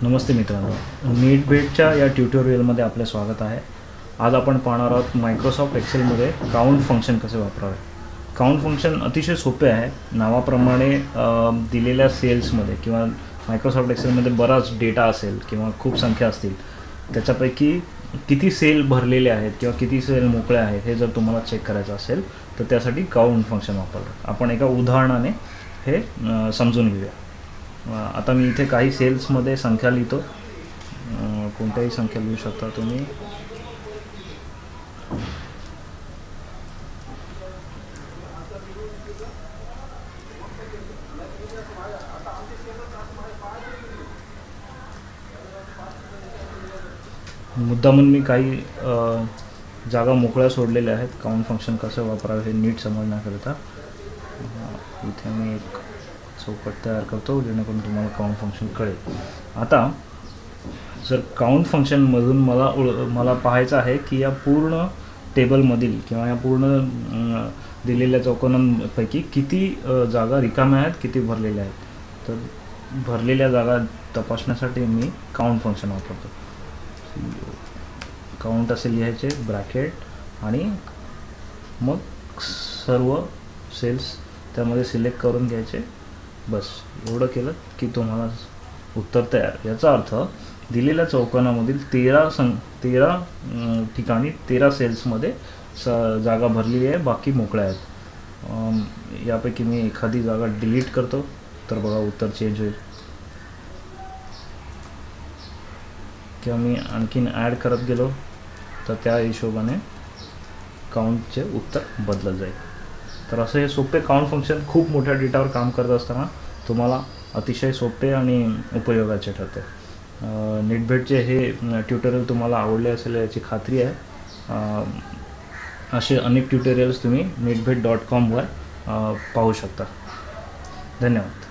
नमस्ते मित्रांनो, नीट भेटच्या या ट्युटोरियलमध्ये आपले स्वागत आहे. आज आपण पाहणार आहोत मायक्रोसॉफ्ट एक्सेलमध्ये काउंट फंक्शन कसे वापरावे. काउंट फंक्शन अतिशय सोपे आहे. नावाप्रमाणे दिलेल्या सेल्समध्ये किंवा मायक्रोसॉफ्ट एक्सेलमध्ये बराच डेटा असेल किंवा खूप संख्या असतील, त्याच्यापैकी किती सेल भरलेले आहेत किंवा किती सेल मोकळे आहेत हे जर तुम्हाला चेक करायचं असेल तर त्यासाठी काउंट फंक्शन वापरतात. आपण एका उदाहरणाने हे समजून घेऊया. आता मी इथे काही सेल्समध्ये संख्या लिहितो. कोणत्याही संख्या लिहू शकता तुम्ही. मुद्दामून मी काही जागा मोकळ्या सोडलेल्या आहेत काउंट फंक्शन कसं वापरावे हे नीट समजण्याकरिता. इथे मी एक चौकट तयार करतो जेणेकरून तुम्हाला काउंट फंक्शन कळेल. आता जर काउंट फंक्शनमधून मला पाहायचं आहे की या पूर्ण टेबलमधील किंवा या पूर्ण दिलेल्या चौकोनांपैकी किती जागा रिकाम्या आहेत, किती भरलेल्या आहेत. तर भरलेल्या जागा तपासण्यासाठी मी काउंट फंक्शन वापरतो. काउंट असे लिहायचे ब्रॅकेट आणि मग सर्व सेल्स त्यामध्ये सिलेक्ट करून घ्यायचे. बस एवढं केलं की तुम्हाला उत्तर तयार. याचा अर्थ दिलेल्या चौकोनामधील 13 ठिकाणी 13 सेल्समध्ये जागा भरलेली आहे, बाकी मोकळ्या आहेत. यापैकी मी एखादी जागा डिलीट करतो तर बघा उत्तर चेंज होईल. किंवा मी आणखीन ॲड करत गेलो तर त्या हिशोबाने काउंटचे उत्तर बदलत जाईल. तर असं हे सोपे काउंट फंक्शन खूप मोठ्या डेटावर काम करत असताना तुम्हाला अतिशय सोपे आणि उपयोगाचे ठरते. नीटभेटचे हे ट्युटोरियल तुम्हाला आवडले असेल याची खात्री आहे. असे अनेक ट्युटोरियल्स तुम्ही neetbhet.com वर पाहू शकता. धन्यवाद.